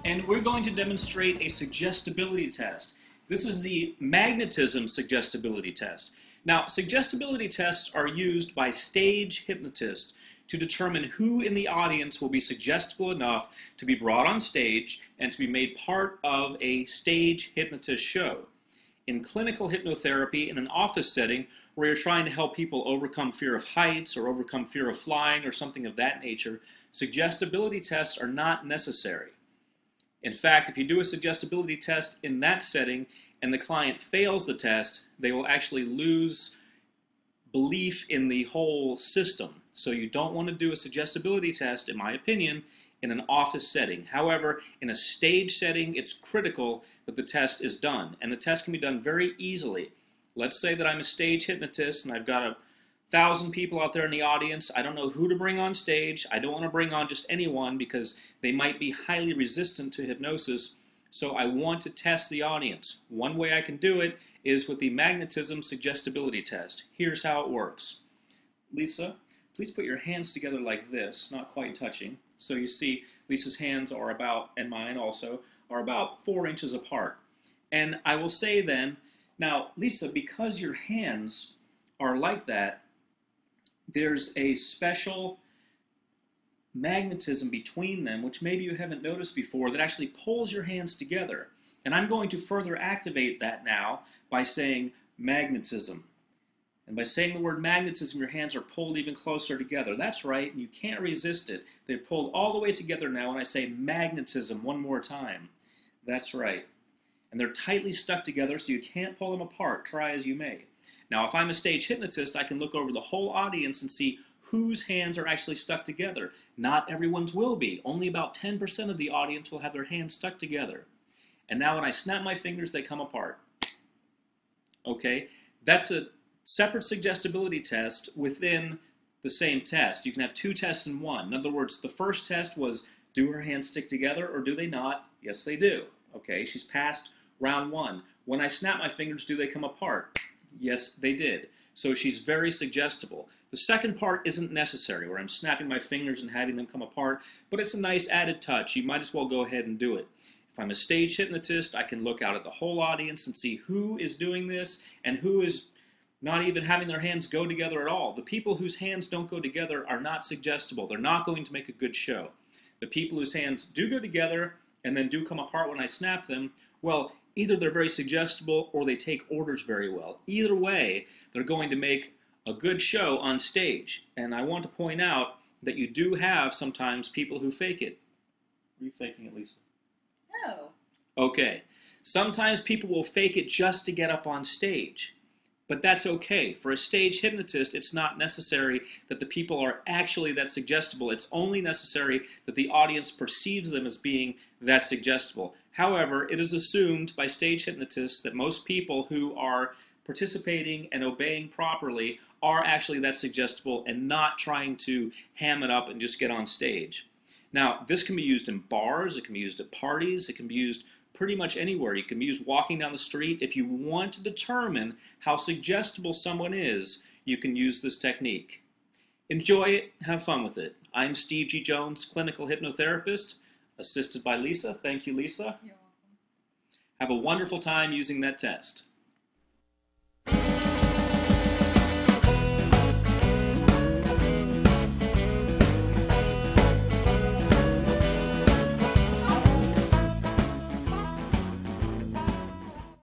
and we're going to demonstrate a suggestibility test. This is the magnetism suggestibility test. Now, suggestibility tests are used by stage hypnotists to determine who in the audience will be suggestible enough to be brought on stage and to be made part of a stage hypnotist show. In clinical hypnotherapy, in an office setting where you're trying to help people overcome fear of heights or overcome fear of flying or something of that nature, suggestibility tests are not necessary. In fact, if you do a suggestibility test in that setting and the client fails the test, they will actually lose belief in the whole system. So you don't want to do a suggestibility test, in my opinion, in an office setting. However, in a stage setting, it's critical that the test is done. And the test can be done very easily. Let's say that I'm a stage hypnotist and I've got 1,000 people out there in the audience. I don't know who to bring on stage. I don't want to bring on just anyone because they might be highly resistant to hypnosis. So I want to test the audience. One way I can do it is with the magnetism suggestibility test. Here's how it works. Lisa, please put your hands together like this, not quite touching. So you see Lisa's hands are about, and mine also, are about 4 inches apart. And I will say then, now Lisa, because your hands are like that, there's a special magnetism between them, which maybe you haven't noticed before, that actually pulls your hands together. And I'm going to further activate that now by saying magnetism. And by saying the word magnetism, your hands are pulled even closer together. That's right, and you can't resist it. They're pulled all the way together now when I say magnetism one more time. That's right. And they're tightly stuck together so you can't pull them apart, try as you may. Now, if I'm a stage hypnotist, I can look over the whole audience and see whose hands are actually stuck together. Not everyone's will be. Only about 10% of the audience will have their hands stuck together. And now when I snap my fingers, they come apart. Okay? That's a separate suggestibility test within the same test. You can have 2 tests in one. In other words, the first test was, do her hands stick together or do they not? Yes, they do. Okay, she's passed round 1. When I snap my fingers, do they come apart? Yes, they did. So she's very suggestible. The second part isn't necessary, where I'm snapping my fingers and having them come apart, but it's a nice added touch. You might as well go ahead and do it. If I'm a stage hypnotist, I can look out at the whole audience and see who is doing this and who is not even having their hands go together at all. The people whose hands don't go together are not suggestible. They're not going to make a good show. The people whose hands do go together and then do come apart when I snap them, well, either they're very suggestible or they take orders very well. Either way, they're going to make a good show on stage. And I want to point out that you do have sometimes people who fake it. Are you faking it, Lisa? No. Okay. Sometimes people will fake it just to get up on stage. But that's okay. For a stage hypnotist, it's not necessary that the people are actually that suggestible. It's only necessary that the audience perceives them as being that suggestible. However, it is assumed by stage hypnotists that most people who are participating and obeying properly are actually that suggestible and not trying to ham it up and just get on stage. Now, this can be used in bars, it can be used at parties, it can be used pretty much anywhere. You can use walking down the street. If you want to determine how suggestible someone is, you can use this technique. Enjoy it, have fun with it. I'm Steve G. Jones, clinical hypnotherapist, assisted by Lisa. Thank you, Lisa. You're welcome. Have a wonderful time using that test.